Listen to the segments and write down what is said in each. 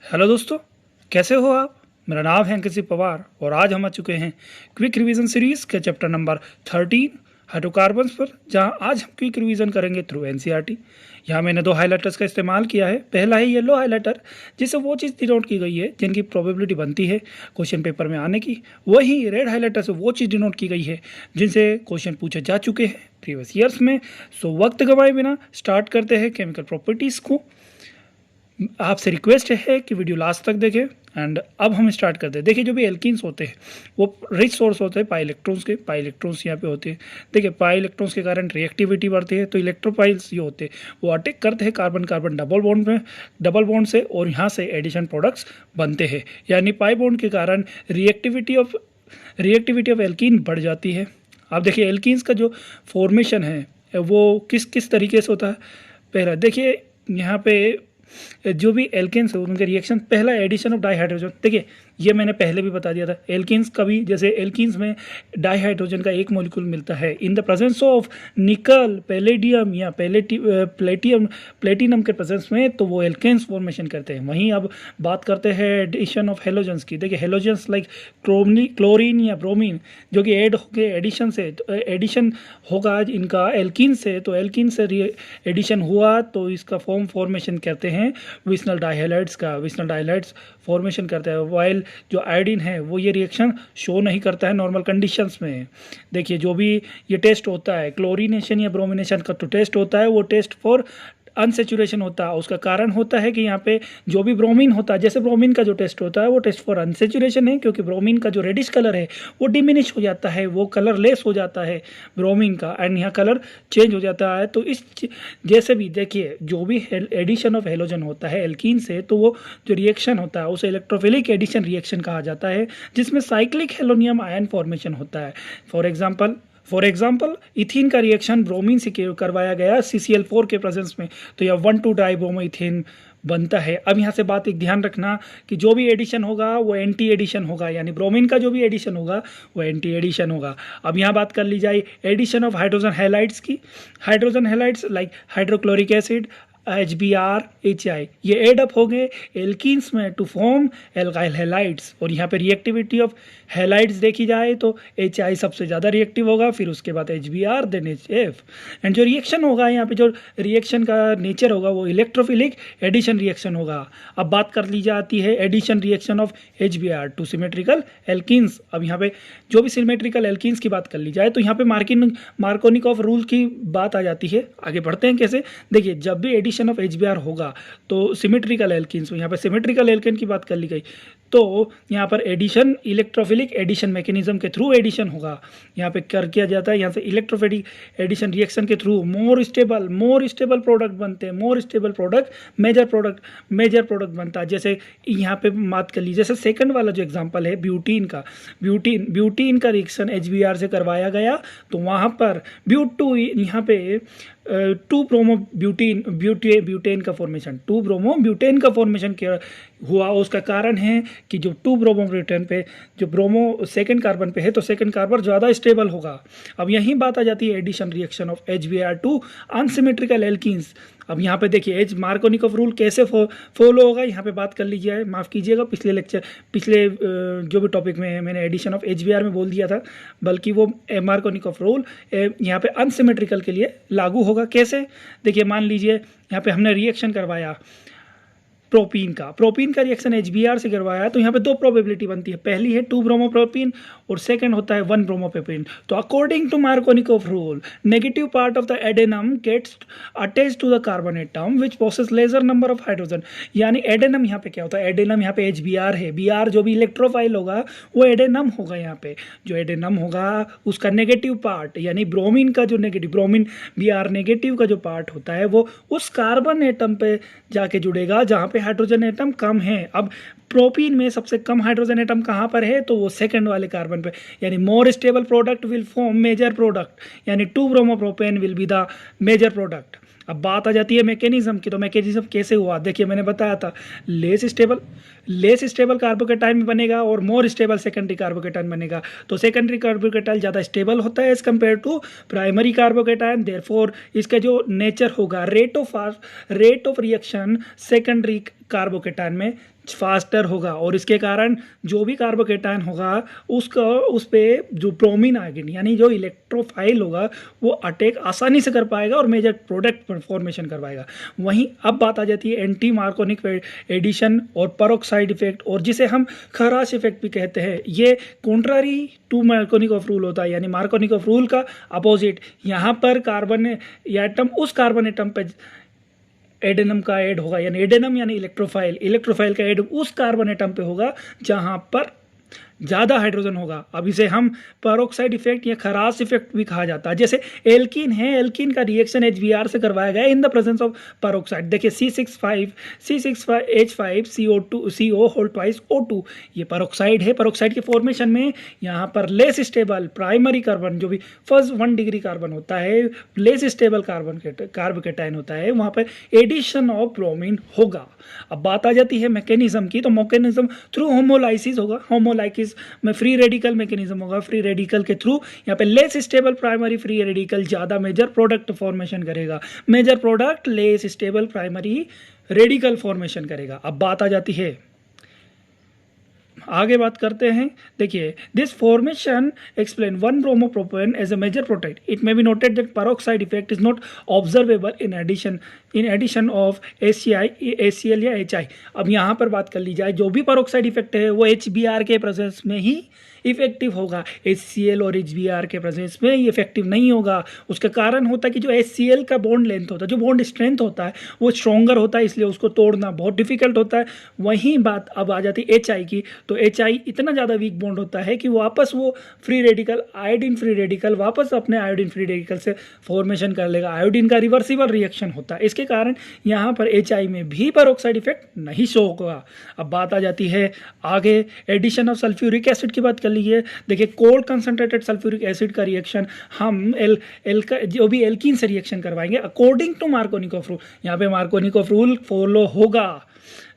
Hello दोस्तों, कैसे हो आप। मेरा नाम है अंकित सिंह पवार और आज हम आ चुके हैं क्विक रिवीजन सीरीज़ के चैप्टर नंबर 13 हाइड्रोकार्बन्स पर, जहां आज हम क्विक रिवीजन करेंगे थ्रू एनसीईआरटी। यहाँ मैंने दो हाइलाइटर्स का इस्तेमाल किया है। पहला है येलो हाइलाइटर, जिससे वो चीज़ डिनोट की गई है जिनकी प्रोबेबिलिटी बनती है क्वेश्चन पेपर में आने की। वही रेड हाइलाइटर से वो चीज़ डिनोट की गई है जिनसे क्वेश्चन पूछे जा चुके हैं प्रीवियस ईयर्स में। सो वक्त गंवाए बिना स्टार्ट करते हैं केमिकल प्रॉपर्टीज़ को। आपसे रिक्वेस्ट है कि वीडियो लास्ट तक देखें एंड अब हम स्टार्ट करते हैं। देखिए, जो भी एल्कीन्स होते हैं वो रिच सोर्स होते हैं पाई इलेक्ट्रॉन्स के। पाई इलेक्ट्रॉन्स यहाँ पे होते हैं। देखिए, पाई इलेक्ट्रॉन्स के कारण रिएक्टिविटी बढ़ती है, तो इलेक्ट्रोपाइल्स जो होते हैं वो अटैक करते हैं कार्बन कार्बन डबल बॉन्ड से, और यहाँ से एडिशन प्रोडक्ट्स बनते हैं। यानी पाई बॉन्ड के कारण रिएक्टिविटी ऑफ एल्कीन बढ़ जाती है। आप देखिए, एल्कीन्स का जो फॉर्मेशन है वो किस किस तरीके से होता है। पहला देखिए, यहाँ पे जो भी एल्केन्स है उनके रिएक्शन, पहला एडिशन ऑफ डाइहाइड्रोजन। देखिए, ये मैंने पहले भी बता दिया था। एल्केन्स कभी, जैसे एल्कीन्स में डाइहाइड्रोजन का एक मॉलिक्यूल मिलता है इन द प्रेजेंस ऑफ निकल, पैलेडियम या प्लेटिनम के प्रेजेंस में, तो वो एल्केन्स फॉर्मेशन करते हैं। वहीं अब बात करते हैं एडिशन ऑफ हेलोजेंस की। देखिए, हेलोजेंस लाइक क्लोरीन या ब्रोमीन, जो कि ऐड होकर एडिशन से एडिशन होगा इनका एल्कीन से, तो एल्कीन से एडिशन हुआ तो इसका फॉर्मेशन करते हैं विस्नल डाइहैलाइड्स का। विस्नल डाइहैलाइड्स फॉर्मेशन करता है, वाइल जो आयोडीन है वो ये रिएक्शन शो नहीं करता है नॉर्मल कंडीशंस में। देखिए, जो भी ये टेस्ट होता है क्लोरीनेशन या ब्रोमिनेशन का, तो टेस्ट होता है वो टेस्ट फॉर अनसेचुरेशन होता है। उसका कारण होता है कि यहाँ पे जो भी ब्रोमीन होता है, जैसे ब्रोमीन का जो टेस्ट होता है वो टेस्ट फॉर अनसेचुरेशन है, क्योंकि ब्रोमीन का जो रेडिश कलर है वो डिमिनिश हो जाता है, वो कलर लेस हो जाता है ब्रोमीन का, एंड यहाँ कलर चेंज हो जाता है। तो इस जैसे भी देखिए, जो भी एडिशन ऑफ हेलोजन होता है एल्कीन से, तो वो जो रिएक्शन होता है उसे इलेक्ट्रोफिलिक एडिशन रिएक्शन कहा जाता है, जिसमें साइक्लिक हेलोनियम आयन फॉर्मेशन होता है। फॉर एग्जाम्पल इथीन का रिएक्शन ब्रोमीन से करवाया गया CCl4 के प्रेजेंस में, तो यह 1,2 डाइब्रोमो इथेन बनता है। अब यहाँ से बात एक ध्यान रखना कि जो भी एडिशन होगा वो एंटी एडिशन होगा, यानी ब्रोमीन का जो भी एडिशन होगा वो एंटी एडिशन होगा। अब यहाँ बात कर ली जाए एडिशन ऑफ हाइड्रोजन हैलाइड्स की। Hydrogen halides like hydrochloric acid, HBr, HI, ये एड अप हो गए एल्कीन्स में टू फॉर्म एल्काइल हैलाइड्स। और यहाँ पे रिएक्टिविटी ऑफ हैलाइड्स देखी जाए तो HI सबसे ज़्यादा रिएक्टिव होगा, फिर उसके बाद HBr, देन HF। एंड जो रिएक्शन होगा यहाँ पे, जो रिएक्शन का नेचर होगा वो इलेक्ट्रोफिलिक एडिशन रिएक्शन होगा। अब बात कर ली जाती है addition reaction of HBr to symmetrical alkenes. अब यहाँ पे जो भी सिमेट्रिकल एल्कीन्स की बात कर ली जाए तो यहाँ पे मार्कोनिकॉफ रूल की बात आ जाती है। आगे बढ़ते हैं कैसे। देखिए, जब भी एडिशन ऑफ HBr होगा तो सिमेट्रिकल एल्कीन्स, यहाँ पे सिमेट्रिकल एल्केन की बात कर ली गई, तो यहाँ पर एडिशन इलेक्ट्रोफिलिक एडिशन मैकेनिज्म के थ्रू एडिशन होगा। यहाँ पे कर किया जाता है, यहाँ से इलेक्ट्रोफिलिक एडिशन रिएक्शन के थ्रू मोर स्टेबल प्रोडक्ट बनते हैं। More stable product major product बनता है। जैसे यहाँ पे बात कर ली, जैसे सेकंड वाला जो एग्जांपल है ब्यूटीन का रिएक्शन HBr से करवाया गया, तो वहाँ पर ब्यूट2 यहाँ पे 2 ब्रोमो ब्यूटेन का फॉर्मेशन, 2 ब्रोमो ब्यूटेन का फॉर्मेशन हुआ। उसका कारण है कि जो 2 ब्रोमो ब्यूटेन पे जो ब्रोमो सेकंड कार्बन पे है, तो सेकंड कार्बन ज़्यादा स्टेबल होगा। अब यही बात आ जाती है addition reaction of HBr to unsymmetrical alkenes. अब यहाँ पे देखिए मार्कोनिकॉफ रूल कैसे फॉलो होगा, यहाँ पे बात कर लीजिए। माफ़ कीजिएगा, पिछले जो भी टॉपिक में मैंने एडिशन ऑफ HBr में बोल दिया था, बल्कि वो मार्कोनिकॉफ रूल यहाँ पे अनसिमेट्रिकल के लिए लागू होगा। कैसे, देखिए, मान लीजिए यहाँ पे हमने रिएक्शन करवाया प्रोपीन का रिएक्शन HBr से करवाया, तो यहाँ पे 2 प्रोबेबिलिटी बनती है। पहली है 2 ब्रोमोप्रोपीन और सेकंड होता है 1 ब्रोमोप्रोपीन। तो according to Markovnikov rule, negative part of the addendum gets attached to the carbon atom which possess lesser number of hydrogen. यानी एडेनम यहाँ पे क्या होता है, एडेनम यहाँ पे HBr है, Br जो भी इलेक्ट्रोफाइल होगा वो एडेनम होगा। यहाँ पे जो एडेनम होगा उसका नेगेटिव पार्ट, यानी ब्रोमीन का जो ब्रोमीन Br नेगेटिव का जो पार्ट होता है वो उस कार्बन एटम पे जाके जुड़ेगा जहाँ पे हाइड्रोजन एटम कम है। अब प्रोपीन में सबसे कम हाइड्रोजन एटम कहाँ पर है, तो वो सेकंड वाले कार्बन पे, यानी more stable product will form major product, यानी 2 bromopropane will be the major product. अब बात आ जाती है मैकेनिज्म की, तो मैकेनिज्म कैसे हुआ। देखिए, मैंने बताया था लेस स्टेबल कार्बोकेटाइन बनेगा और मोर स्टेबल सेकेंडरी कार्बोकेटाइन बनेगा। तो सेकेंडरी कार्बोकेटाइन ज़्यादा स्टेबल होता है as compare to primary carbocation. Therefore इसका जो नेचर होगा, rate of reaction secondary carbocation में फास्टर होगा, और इसके कारण जो भी कार्बोकेटायन होगा उसका उस पर जो ब्रोमीन आयन यानी जो इलेक्ट्रोफाइल होगा वो अटैक आसानी से कर पाएगा और मेजर प्रोडक्ट फॉर्मेशन करवाएगा। वहीं अब बात आ जाती है एंटी मार्कोनिक एडिशन और पेरोक्साइड इफेक्ट, और जिसे हम खराश इफेक्ट भी कहते हैं। ये contrary to Markovnikov of rule होता है, यानी मार्कोनिक ऑफ रूल का अपोजिट। यहाँ पर कार्बन एटम उस कार्बन एटम पर एडेनम का ऐड होगा, यानी एडेनम यानी इलेक्ट्रोफाइल का ऐड उस कार्बन एटम पे होगा जहां पर ज़्यादा हाइड्रोजन होगा। अब इसे हम पेरोक्साइड इफेक्ट या खराश इफेक्ट भी कहा जाता है। जैसे एल्कीन है, एल्कीन का रिएक्शन HBr से करवाया गया इन द प्रेजेंस ऑफ पेरोक्साइड। देखिए C6H5CO2 होल ट्वाइस O2, ये पेरोक्साइड है। पेरोक्साइड के फॉर्मेशन में यहाँ पर लेस स्टेबल प्राइमरी कार्बन, जो भी फर्स्ट 1 डिग्री कार्बन होता है, लेस स्टेबल कार्बोकेटायन होता है, वहाँ पर एडिशन ऑफ ब्रोमीन होगा। अब बात आ जाती है मैकेनिज्म की, तो मैकेनिज्म थ्रू होमोलाइसिस होगा। होमोलाइसिस में फ्री रेडिकल मैकेनिज्म होगा। फ्री रेडिकल के थ्रू यहाँ पे less stable primary free radical ज़्यादा मेजर प्रोडक्ट फॉर्मेशन करेगा। Major product less stable primary radical formation करेगा। अब बात आ जाती है, आगे बात करते हैं। देखिए, this formation explain 1 bromopropane as a major product. It may be noted that peroxide effect is not observable in addition of HCl या HI। अब यहाँ पर बात कर ली जाए, जो भी पेरोक्साइड इफेक्ट है वो HBr के प्रेजेंस में ही इफेक्टिव होगा। HCl और HBr के प्रेजेंस में ये इफेक्टिव नहीं होगा। उसका कारण होता है कि जो HCl का बॉन्ड लेंथ होता है, जो बॉन्ड स्ट्रेंथ होता है, वो स्ट्रॉन्गर होता है, इसलिए उसको तोड़ना बहुत डिफिकल्ट होता है। वहीं बात अब आ जाती है HI की, तो HI इतना ज़्यादा वीक बॉन्ड होता है कि वापस वो free radical iodine free radical वापस अपने आयोडीन फ्री रेडिकल से फॉर्मेशन कर लेगा। आयोडीन का रिवर्सिबल रिएक्शन होता है, इसके कारण यहाँ पर HI में भी पेरोक्साइड इफेक्ट नहीं शो होगा। अब बात आ जाती है आगे एडिशन ऑफ सल्फ्यूरिक एसिड की बात कर लीजिए। देखिए, कोल्ड कंसंट्रेटेड सल्फ्यूरिक एसिड का रिएक्शन हम जो भी एल्कीन से रिएक्शन करवाएंगे according to Markovnikov of rule. यहाँ पे मार्कोनिक ऑफ रूल फॉलो होगा।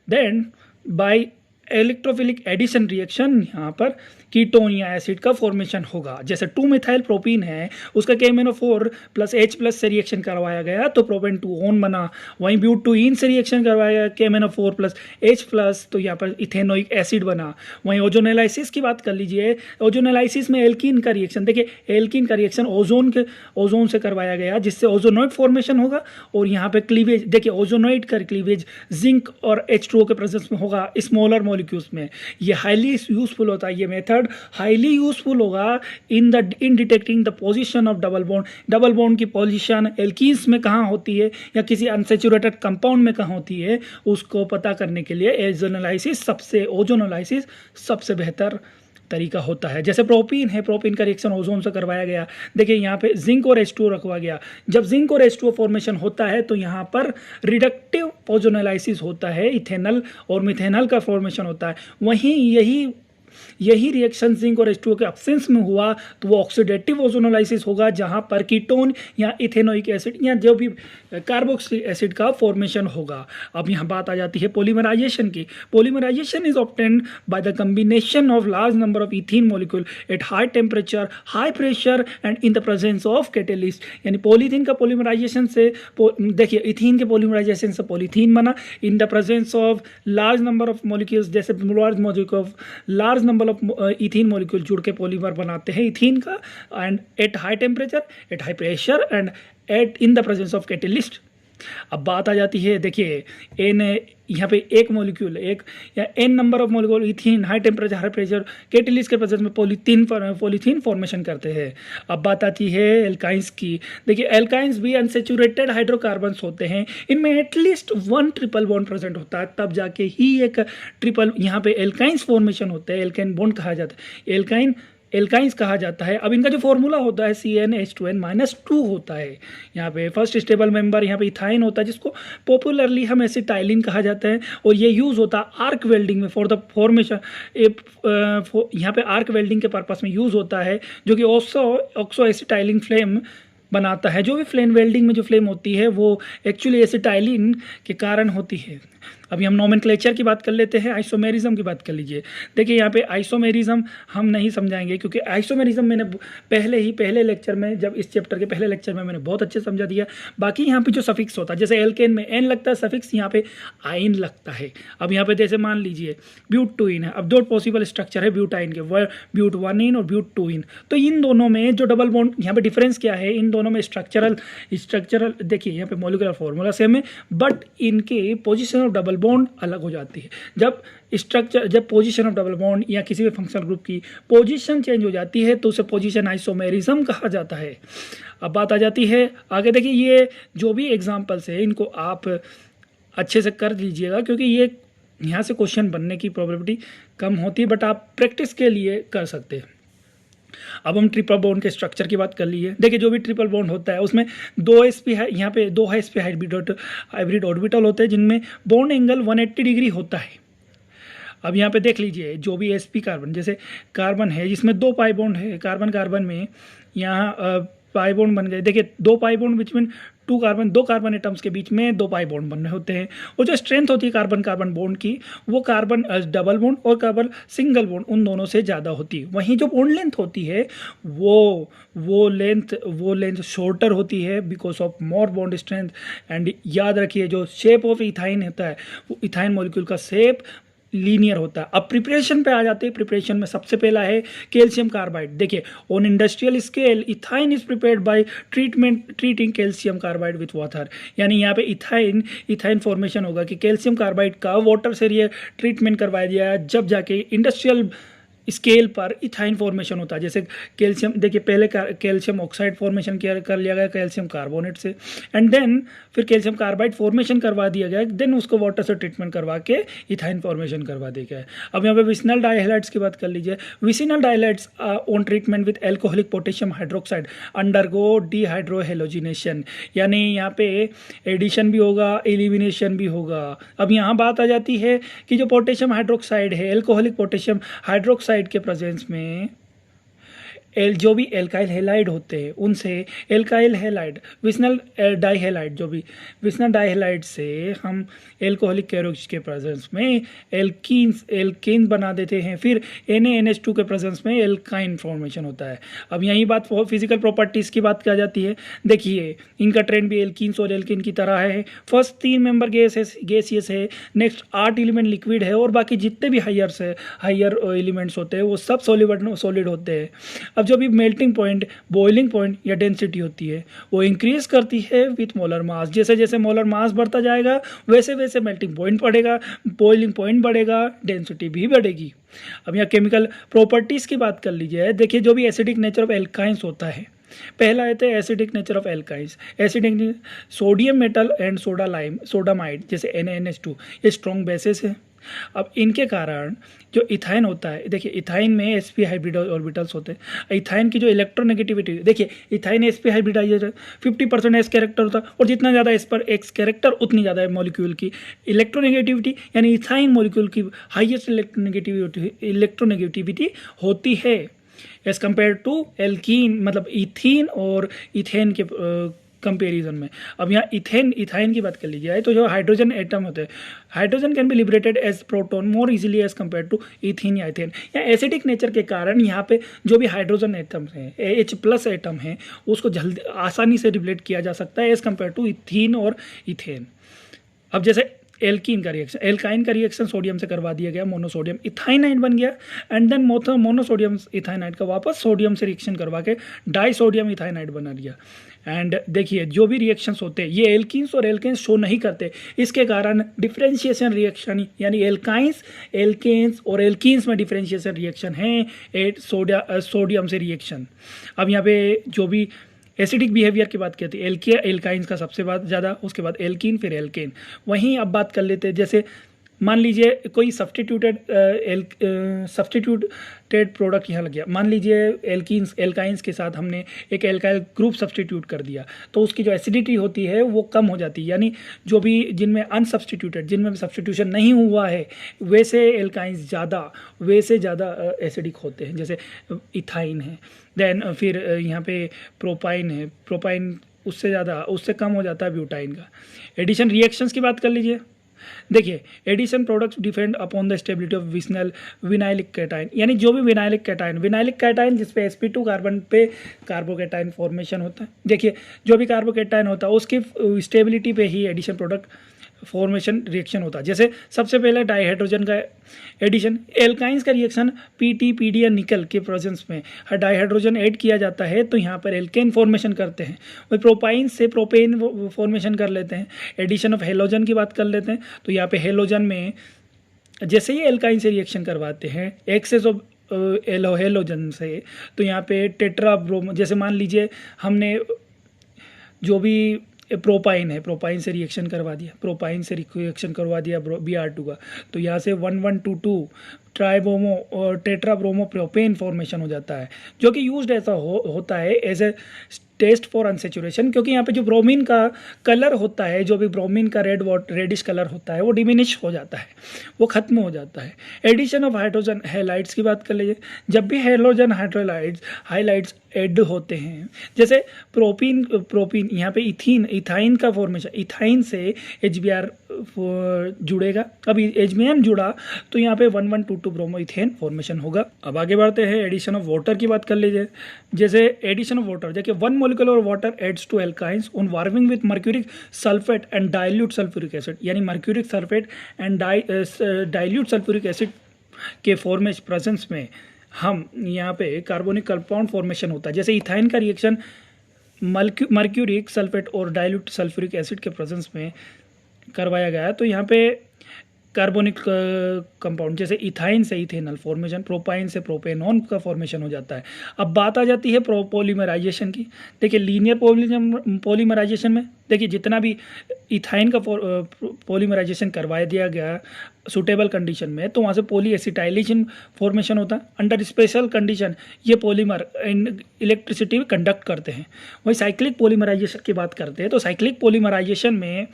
Then by electrophilic addition reaction यहाँ पर कीटोन या एसिड का फॉर्मेशन होगा। जैसे 2 मिथाइल प्रोपीन है, उसका KMnO4 प्लस H+ से रिएक्शन करवाया गया तो प्रोपेन 2 ओन बना। वहीं ब्यूटुइन से रिएक्शन करवाया गया KMnO4 प्लस H+, तो यहाँ पर इथेनोइक एसिड बना। वहीं ओजोनोलाइसिस की बात कर लीजिए। ओजोनोलाइसिस में एल्कीन का रिएक्शन, देखिए एल्कीन का रिएक्शन ओजोन से करवाया गया, जिससे ओजोनोइड फॉर्मेशन होगा। और यहाँ पे क्लीवेज, देखिए ओजोनोइड का क्लीवेज जिंक और H2O के प्रेजेंस में होगा स्मॉलर मॉलिक्यूल्स में। ये हाईली यूजफुल होता है। ये मेथड हाईली यूजफुल होगा in detecting the position of double bond की पोजीशन एल्कीन्स में कहाँ होती है या किसी अनसेचुरेटेड कंपाउंड में कहाँ होती है, उसको पता करने के लिए ओजोनोलाइसिस सबसे बेहतर तरीका होता है। जैसे प्रोपीन है, प्रोपीन का रिएक्शन ओजोन से करवाया गया। देखिए यहाँ पे जिंक और H2O रखवा गया। जब जिंक और H2O फॉर्मेशन होता है तो यहाँ पर रिडक्टिव ओजोनोलाइसिस होता है, इथेनल और मिथेनल का फॉर्मेशन होता है। वहीं यही रिएक्शन जिंक और H2O के एब्सेंस में हुआ तो वो ऑक्सीडेटिव ओजोनोलाइसिस होगा, जहां पर कीटोन या इथेनोइक एसिड या जो भी कार्बोक्सिलिक एसिड का फॉर्मेशन होगा। अब यहाँ बात आ जाती है पॉलीमराइजेशन की। Polymerisation is obtained by the combination of large number of ethene molecule at high temperature, high pressure and in the presence of catalyst. यानी पॉलीथीन का पॉलीमराइजेशन से, देखिए इथीन के पॉलीमराइजेशन से पॉलीथीन बना in the presence of large number of molecules. जैसे large number of ethene molecule जुड़ के पॉलीमर बनाते हैं इथीन का, and at high temperature, at high pressure and at in the presence of catalyst. अब बात आ जाती है, देखिए एन यहाँ पे एक मॉलिक्यूल एक या an number of molecule ethene high temperature high pressure catalyst के प्रेजेंस में पॉलीथीन फॉर्मेशन करते हैं। अब बात आती है एल्काइंस की। देखिए एल्काइंस भी अनसेचुरेटेड हाइड्रोकार्बन्स होते हैं, इनमें एटलीस्ट 1 ट्रिपल बॉन्ड प्रेजेंट होता है, तब जाके ही एक ट्रिपल यहाँ पे एल्काइंस फॉर्मेशन होते हैं। एल्काइन बॉन्ड कहा जाता है, एल्काइंस कहा जाता है। अब इनका जो फॉर्मूला होता है CnH2n-2 होता है। यहाँ पे फर्स्ट स्टेबल मेंबर यहाँ पे इथाइन होता है, जिसको पॉपुलरली हम एसिटाइलिन कहा जाता है, और ये यूज़ होता है आर्क वेल्डिंग में फॉर द फॉर्मेशन। यहाँ पे आर्क वेल्डिंग के पर्पस में यूज़ होता है, जो कि ऑक्सो एसिटाइलिन फ्लेम बनाता है। जो भी फ्लेम वेल्डिंग में जो फ्लेम होती है वो एक्चुअली एसिटाइलिन के कारण होती है। अभी हम नोमेनक्लेचर की बात कर लेते हैं, आइसोमेरिज्म की बात कर लीजिए। देखिए यहाँ पे आइसोमेरिज्म हम नहीं समझाएंगे, क्योंकि आइसोमेरिज्म मैंने पहले लेक्चर में, जब इस चैप्टर के पहले लेक्चर में मैंने बहुत अच्छे समझा दिया। बाकी यहाँ पे जो सफिक्स होता है, जैसे एल्केन में एन लगता है सफिक्स, यहाँ पे आइन लगता है। अब यहाँ पे जैसे मान लीजिए ब्यूट 2 इन है, अब 2 पॉसिबल स्ट्रक्चर है ब्यूटाइन के, ब्यूट 1 इन और ब्यूट 2 इन। तो इन दोनों में जो डबल बॉन्ड, यहाँ पे डिफरेंस क्या है, इन दोनों में स्ट्रक्चरल देखिए यहाँ पे मॉलिक्यूलर फॉर्मूला सेम है, बट इनके पोजीशन ऑफ डबल बॉन्ड अलग हो जाती है। जब पोजीशन ऑफ डबल बॉन्ड या किसी भी फंक्शनल ग्रुप की पोजीशन चेंज हो जाती है तो उसे पोजीशन आइसोमेरिज्म कहा जाता है। अब बात आ जाती है आगे, देखिए ये जो भी एग्जांपल्स है इनको आप अच्छे से कर लीजिएगा, क्योंकि ये यहाँ से क्वेश्चन बनने की प्रोबेबिलिटी कम होती है, बट आप प्रैक्टिस के लिए कर सकते हैं। अब हम ट्रिपल बॉन्ड के स्ट्रक्चर की बात कर लीजिए। देखिए जो भी ट्रिपल बॉन्ड होता है उसमें 2 sp है, यहाँ पे 2 sp हाइब्रिड ऑर्बिटल होते हैं जिनमें बॉन्ड एंगल 180 डिग्री होता है। अब यहाँ पे देख लीजिए जो भी sp कार्बन, जैसे कार्बन है जिसमें 2 पाई बॉन्ड है, कार्बन में यहाँ पाई बॉन्ड बन गए। देखिए 2 पाई बॉन्ड बिटवीन दो कार्बन एटम्स के बीच में 2 पाई बॉन्ड बनने होते हैं। और जो स्ट्रेंथ होती है कार्बन बॉन्ड की, वो कार्बन डबल बॉन्ड और कार्बन सिंगल बॉन्ड उन दोनों से ज़्यादा होती है। वहीं जो बॉन्ड लेंथ होती है वो लेंथ शॉर्टर होती है because of more bond strength. And याद रखिए जो शेप ऑफ इथाइन होता है, वो इथाइन मॉलिक्यूल का शेप लीनियर होता है। अब प्रिपरेशन पे आ जाते हैं। प्रिपरेशन में सबसे पहला है कैल्शियम कार्बाइड। देखिए on industrial scale ethyne is prepared by treating calcium carbide with water. यानी यहाँ पे इथाइन फॉर्मेशन होगा कि कैल्शियम कार्बाइड का वाटर से ट्रीटमेंट करवाया दिया, जब जाके इंडस्ट्रियल स्केल पर इथाइन फॉर्मेशन होता है। जैसे कैल्शियम, देखिए पहले कैल्शियम ऑक्साइड फॉर्मेशन कर लिया गया कैल्शियम कार्बोनेट से, एंड देन फिर कैल्शियम कार्बाइड फॉर्मेशन करवा दिया गया, देन उसको वाटर से ट्रीटमेंट करवा के इथाइन फॉर्मेशन करवा दिया गया है। अब यहाँ पे विसिनल डाइहैलाइड्स की बात कर लीजिए। Vicinal dihalides on treatment with alcoholic potassium hydroxide undergo dehydrohalogenation. यानी यहाँ पे एडिशन भी होगा, एलिमिनेशन भी होगा। अब यहाँ बात आ जाती है कि जो पोटेशियम हाइड्रोक्साइड है, एल्कोहलिक पोटेशियम हाइड्रोक्साइड के प्रेजेंस में जो भी एल्काइल हैलाइड होते हैं उनसे एल्काइल हैलाइड विसिनल डाइहैलाइड से हम एल्कोहलिक कैरोक्स के प्रेजेंस में एल्कीन्स बना देते हैं। फिर NaNH2 के प्रेजेंस में एल्काइन फॉर्मेशन होता है। अब यही बात फिजिकल प्रॉपर्टीज़ की बात की जाती है। देखिए इनका ट्रेंड भी एल्कीन्स और एल्किन की तरह है। फर्स्ट 3 मेंबर गैसियस है, नेक्स्ट 8 एलिमेंट लिक्विड है, और बाकी जितने भी हायर एलिमेंट्स होते हैं वो सब सॉलिड होते हैं। अब जो भी मेल्टिंग पॉइंट, बॉइलिंग पॉइंट या डेंसिटी होती है वो इंक्रीज करती है विथ मोलर मास। जैसे जैसे मोलर मास बढ़ता जाएगा वैसे वैसे मेल्टिंग पॉइंट बढ़ेगा, बॉइलिंग पॉइंट बढ़ेगा, डेंसिटी भी बढ़ेगी। अब यहाँ केमिकल प्रॉपर्टीज़ की बात कर लीजिए। देखिए जो भी एसिडिक नेचर ऑफ एल्काइंस होता है, पहला आता है acidic nature of alkynes. Acidic sodium metal and sodamide जैसे NaNH2 ये स्ट्रॉन्ग बेसिस है। अब इनके कारण जो इथाइन होता है, देखिए इथाइन में sp हाइब्रिड ऑर्बिटल्स होते हैं। इथाइन की जो इलेक्ट्रोनेगेटिविटी, देखिए इथाइन sp हाइब्रिडाइजर 50% एस कैरेक्टर होता है, और जितना ज़्यादा एस पर एक्स कैरेक्टर उतनी ज़्यादा है मॉलिक्यूल की इलेक्ट्रोनेगेटिविटी। यानी इथाइन मॉलिक्यूल की हाईएस्ट इलेक्ट्रोनेगेटिविटी होती है एज कम्पेयर टू एल्कीन, मतलब इथीन और इथेन के कंपेरिजन में। अब यहाँ इथाइन की बात कर लीजिए तो जो हाइड्रोजन एटम होते हैं, hydrogen can be liberated as proton more easily as compare to ethene या इथेन। या एसिडिक नेचर के कारण यहाँ पे जो भी हाइड्रोजन एटम्स हैं, H+ एटम हैं, उसको जल्दी आसानी से लिबरेट किया जा सकता है एज कम्पेयर टू इथीन और इथेन। अब जैसे एल्काइन का रिएक्शन सोडियम से करवा दिया गया, मोनोसोडियम इथाइनाइड बन गया, एंड देन मोनोसोडियम इथाइनाइड का वापस सोडियम से रिएक्शन करवा के डाइसोडियम इथाइनाइड बना दिया। एंड देखिए जो भी रिएक्शंस होते हैं ये एल्कीन्स और एल्केन्स शो नहीं करते, इसके कारण डिफरेंशिएशन रिएक्शन, यानी एल्केन्स और एल्कीन्स में डिफरेंशिएशन रिएक्शन है सोडियम से रिएक्शन। अब यहाँ पे जो भी एसिडिक बिहेवियर की बात करती है, एल्काइंस का सबसे ज़्यादा, उसके बाद एल्कीन, फिर एल्केन। वहीं अब बात कर लेते हैं, जैसे मान लीजिए कोई सब्स्टिट्यूटेड प्रोडक्ट यहाँ लग गया। मान लीजिए एल्काइंस के साथ हमने एक एल्काइल ग्रुप सब्स्टिट्यूट कर दिया, तो उसकी जो एसिडिटी होती है वो कम हो जाती है। यानी जो भी जिनमें अनसब्स्टिट्यूटेड, जिनमें सब्स्टिट्यूशन नहीं हुआ है, वैसे एल्काइंस वैसे ज़्यादा एसिडिक होते हैं। जैसे इथाइन है, देन फिर यहाँ पे प्रोपाइन है, प्रोपाइन उससे कम हो जाता है ब्यूटाइन का। एडिशन रिएक्शंस की बात कर लीजिए। देखिए addition products depend upon the stability of vinylic cation, यानी जो भी विनाइलिक कैटाइन जिस पे sp2 कार्बन पे कार्बोकैटाइन फॉर्मेशन होता है। देखिए जो भी कार्बोकैटाइन होता है उसकी स्टेबिलिटी पे ही एडिशन प्रोडक्ट फॉर्मेशन रिएक्शन होता है। जैसे सबसे पहले डाईहाइड्रोजन का एडिशन, एल्काइंस का रिएक्शन पीटी पीडी निकल के प्रेजेंस में डाईहाइड्रोजन ऐड किया जाता है तो यहाँ पर एल्केन फॉर्मेशन करते हैं। वही प्रोपाइन से प्रोपेन फॉर्मेशन कर लेते हैं। एडिशन ऑफ हेलोजन की बात कर लेते हैं तो यहाँ पे हेलोजन में जैसे ही एल्काइन से रिएक्शन करवाते हैं एक्सेस ऑफ हेलोजन से तो यहाँ पे टेट्रा ब्रोमो, जैसे मान लीजिए हमने जो भी प्रोपाइन है, प्रोपाइन से रिएक्शन करवा दिया Br2 का, तो यहाँ से 1122 ट्राइब्रोमो और टेट्राब्रोमो प्रोपेन फॉर्मेशन हो जाता है, जो कि यूज्ड ऐसा होता है as a test for unsaturation, क्योंकि यहाँ पे जो ब्रोमीन का कलर होता है, जो भी ब्रोमीन का रेडिश कलर होता है वो डिमिनिश हो जाता है, वो खत्म हो जाता है। एडिशन ऑफ हाइड्रोजन हैलाइड्स की बात कर लीजिए, जब भी हाइड्रोजन हाइलाइड्स ऐड होते हैं, जैसे प्रोपीन यहाँ पे इथाइन का फॉर्मेशन, इथाइन से HBr जुड़ेगा, अब HBn जुड़ा तो यहाँ पे 1122 ब्रोमो इथेन फॉर्मेशन होगा। अब आगे बढ़ते हैं, एडिशन ऑफ वाटर की बात कर लीजिए। जैसे एडिशन ऑफ वाटर, देखिए 1 molecule of water adds to alkynes on warming with mercuric sulfate and dilute sulfuric acid, यानी mercuric sulfate and dilute sulfuric acid के फॉर्मेशन प्रेजेंस में हम यहाँ पे कार्बोनिक कंपाउंड फॉर्मेशन होता है। जैसे इथाइन का रिएक्शन मर्क्यूरिक सल्फेट और डाइल्यूट सल्फ्यूरिक एसिड के प्रेजेंस में करवाया गया है तो यहाँ पे कार्बोनिक कंपाउंड जैसे इथाइन से इथेनॉल फॉर्मेशन, प्रोपाइन से प्रोपेनॉन का फॉर्मेशन हो जाता है। अब बात आ जाती है पॉलीमराइजेशन की। देखिए लीनियर पॉलीमराइजेशन में देखिए जितना भी इथाइन का पॉलीमराइजेशन करवा दिया गया सुटेबल कंडीशन में तो वहाँ से पॉलीएसिटाइलेशन फॉर्मेशन होता है। अंडर स्पेशल कंडीशन ये पॉलीमर इलेक्ट्रिसिटी कंडक्ट करते हैं। वही साइक्लिक पॉलीमराइजेशन की बात करते हैं तो साइक्लिक पॉलीमराइजेशन में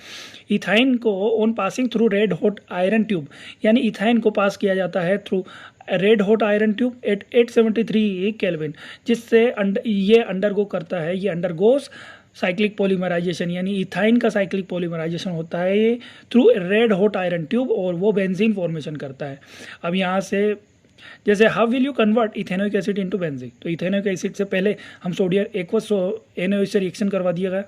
इथाइन को on passing through red hot iron tube, यानी इथाइन को पास किया जाता है through red hot iron tube at 873 kelvin, जिससे ये अंडरगो करता है, ये अंडरगोस साइक्लिक पॉलीमराइजेशन, यानी इथाइन का साइक्लिक पॉलीमराइजेशन होता है ये through red hot iron tube और वो बेंजीन फॉर्मेशन करता है। अब यहाँ से जैसे how will you convert ethanoic acid into benzene, तो इथेनोइक एसिड से पहले हम सोडियम एक्वस NaOH से रिएक्शन करवा दिया गया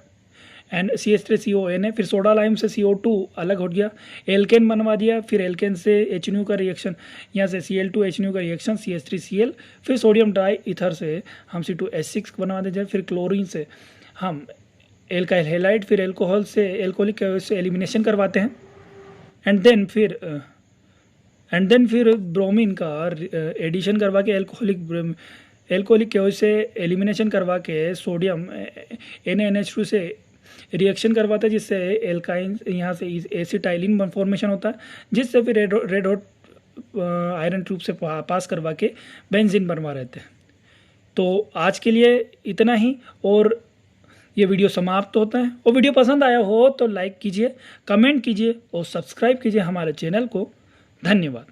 एंड CH3CON है, फिर सोडा लाइम से CO2 अलग हो गया, एल्केन बनवा दिया, फिर एल्केन से HNO का रिएक्शन, यहाँ से Cl2 HNO का रिएक्शन CH3Cl, फिर सोडियम डाई ईथर से हम C2H6 बनवा देते, फिर क्लोरीन से हम एल्काइल हैलाइड, फिर एल्कोहल से एल्कोहलिक से एलिमिनेशन करवाते हैं एंड देन फिर ब्रोमीन का एडिशन करवा के एल्कोहलिक केओज से एलिमिनेशन करवा के सोडियम NaNH2 से रिएक्शन करवाता है, जिससे एल्काइन यहाँ से एसिटाइलिन फॉर्मेशन होता है, जिससे फिर रेड हॉट आयरन ट्यूब से पास करवा के बेंजीन बनवा रहते हैं। तो आज के लिए इतना ही और ये वीडियो समाप्त होता है। और वीडियो पसंद आया हो तो लाइक कीजिए, कमेंट कीजिए और सब्सक्राइब कीजिए हमारे चैनल को। धन्यवाद।